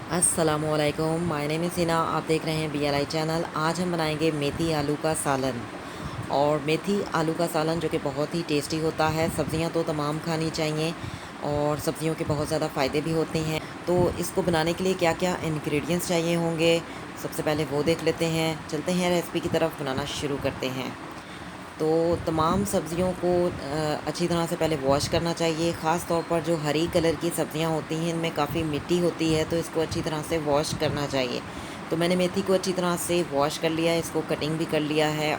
अस्सलामुअलैकुम, my name is Hina. आप देख रहे हैं BLI चैनल। आज हम बनाएंगे मेथी आलू का सालन। और मेथी आलू का सालन जो कि बहुत ही टेस्टी होता है। सब्ज़ियां तो तमाम खानी चाहिए और सब्ज़ियों के बहुत ज़्यादा फ़ायदे भी होते हैं। तो इसको बनाने के लिए क्या क्या इंग्रेडिएंट्स चाहिए होंगे, सबसे पहले वो देख लेते हैं। चलते हैं रेसिपी की तरफ, बनाना शुरू करते हैं। तो तमाम सब्ज़ियों को अच्छी तरह से पहले वॉश करना चाहिए। ख़ास तौर पर जो हरी कलर की सब्ज़ियां होती हैं, इनमें काफ़ी मिट्टी होती है, तो इसको अच्छी तरह से वॉश करना चाहिए। तो मैंने मेथी को अच्छी तरह से वॉश कर लिया है, इसको कटिंग भी कर लिया है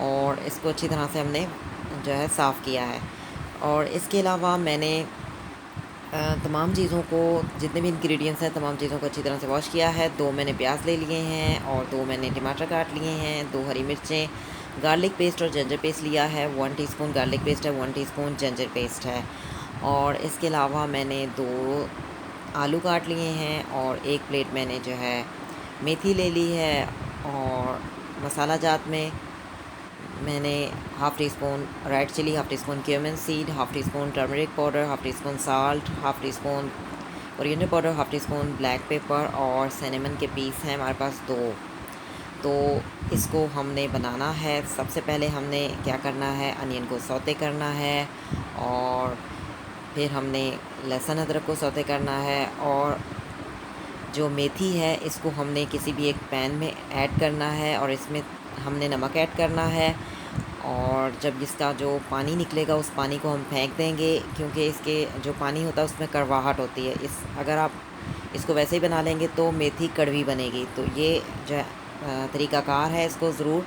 और इसको अच्छी तरह से हमने जो है साफ़ किया है। और इसके अलावा मैंने तमाम चीज़ों को, जितने भी इंग्रेडिएंट्स हैं, तमाम चीज़ों को अच्छी तरह से वॉश किया है। 2 मैंने प्याज ले लिए हैं और 2 मैंने टमाटर काट लिए हैं, 2 हरी मिर्चें, गार्लिक पेस्ट और जिंजर पेस्ट लिया है। 1 टीस्पून गार्लिक पेस्ट है, 1 टीस्पून जिंजर पेस्ट है। और इसके अलावा मैंने 2 आलू काट लिए हैं और 1 प्लेट मैंने जो है मेथी ले ली है। और मसाला जात में मैंने half teaspoon red chilli, half teaspoon cumin seed, half teaspoon turmeric powder, half teaspoon salt, half teaspoon coriander powder, half teaspoon black pepper और सिनेमन के पीस हैं हमारे पास 2। तो इसको हमने बनाना है। सबसे पहले हमने क्या करना है, अनियन को सौते करना है और फिर हमने लहसुन अदरक को सौते करना है। और जो मेथी है, इसको हमने किसी भी एक पैन में ऐड करना है और इसमें हमने नमक ऐड करना है। और जब इसका जो पानी निकलेगा, उस पानी को हम फेंक देंगे, क्योंकि इसके जो पानी होता है उसमें कड़वाहट होती है। अगर आप इसको वैसे ही बना लेंगे तो मेथी कड़वी बनेगी। तो ये जो तरीक़ाकार है, इसको ज़रूर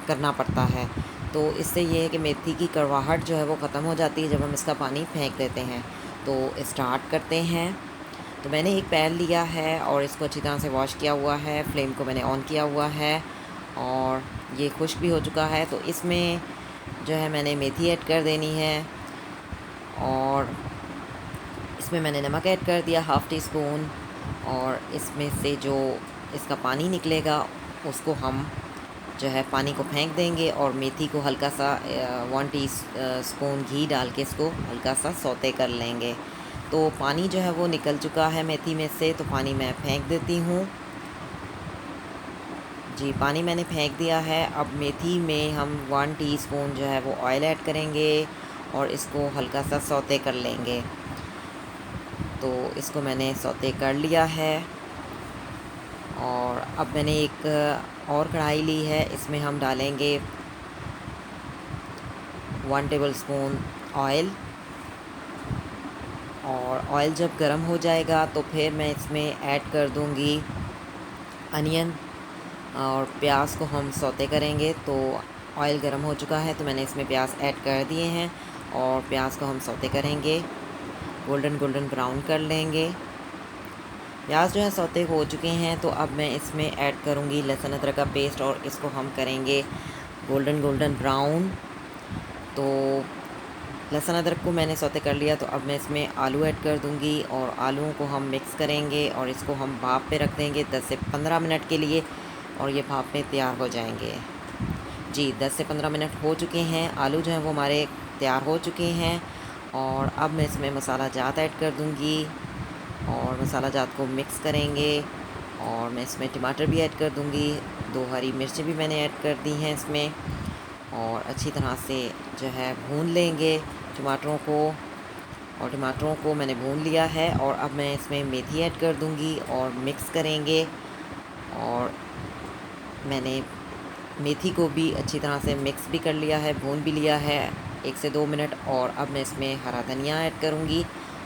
करना पड़ता है। तो इससे ये है कि मेथी की कड़वाहट जो है वो ख़त्म हो जाती है जब हम इसका पानी फेंक देते हैं। तो स्टार्ट करते हैं। तो मैंने एक पैन लिया है और इसको अच्छी तरह से वॉश किया हुआ है। फ्लेम को मैंने ऑन किया हुआ है और ये खुश्क भी हो चुका है। तो इसमें जो है मैंने मेथी ऐड कर देनी है और इसमें मैंने नमक ऐड कर दिया हाफ़ टी स्पून। और इसमें से जो इसका पानी निकलेगा, उसको हम जो है पानी को फेंक देंगे और मेथी को हल्का सा 1 टी स्पून घी डाल के इसको हल्का सा सौते कर लेंगे। तो पानी जो है वो निकल चुका है मेथी में से, तो पानी मैं फेंक देती हूँ। जी, पानी मैंने फेंक दिया है। अब मेथी में हम 1 टीस्पून जो है वो ऑयल ऐड करेंगे और इसको हल्का सा सौते कर लेंगे। तो इसको मैंने सौते कर लिया है। और अब मैंने एक और कढ़ाई ली है, इसमें हम डालेंगे 1 टेबलस्पून ऑयल। और ऑयल जब गर्म हो जाएगा तो फिर मैं इसमें ऐड कर दूंगी अनियन और प्याज को हम सौते करेंगे। तो ऑयल गर्म हो चुका है, तो मैंने इसमें प्याज ऐड कर दिए हैं और प्याज को हम सौते करेंगे, गोल्डन गोल्डन ब्राउन कर लेंगे। प्याज जो है सौते हो चुके हैं, तो अब मैं इसमें ऐड करूँगी लहसुन अदरक का पेस्ट और इसको हम करेंगे गोल्डन गोल्डन ब्राउन। तो लहसुन अदरक को मैंने सौते कर लिया, तो अब मैं इसमें आलू ऐड कर दूंगी और आलूओं को हम मिक्स करेंगे और इसको हम भाप पे रख देंगे 10 से 15 मिनट के लिए और ये भाप में तैयार हो जाएंगे। जी, 10 से 15 मिनट हो चुके हैं, आलू जो हैं वो हमारे तैयार हो चुके हैं। और अब मैं इसमें मसाला जात ऐड कर दूंगी और मसाला जात को मिक्स करेंगे। और मैं इसमें टमाटर भी ऐड कर दूंगी, 2 हरी मिर्चें भी मैंने ऐड कर दी हैं इसमें। और अच्छी तरह से जो है भून लेंगे टमाटरों को। और टमाटरों को मैंने भून लिया है और अब मैं इसमें मेथी ऐड कर दूंगी और मिक्स करेंगे। और मैंने मेथी को भी अच्छी तरह से मिक्स भी कर लिया है, भून भी लिया है 1 से 2 मिनट। और अब मैं इसमें हरा धनिया ऐड करूँगी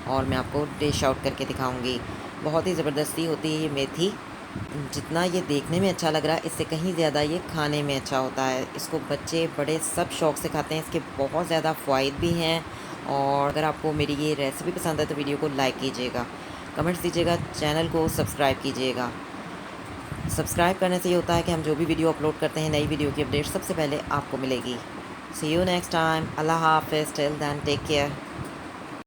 और मैं आपको डिश आउट करके दिखाऊँगी। बहुत ही ज़बरदस्ती होती है ये मेथी। जितना ये देखने में अच्छा लग रहा है, इससे कहीं ज़्यादा ये खाने में अच्छा होता है। इसको बच्चे बड़े सब शौक़ से खाते हैं, इसके बहुत ज़्यादा फ़वाइद भी हैं। और अगर आपको मेरी ये रेसिपी पसंद है तो वीडियो को लाइक कीजिएगा, कमेंट्स दीजिएगा, चैनल को सब्सक्राइब कीजिएगा। सब्सक्राइब करने से ये होता है कि हम जो भी वीडियो अपलोड करते हैं, नई वीडियो की अपडेट सबसे पहले आपको मिलेगी। See you next time. अल्लाह हाफ़िज़। Till then take care.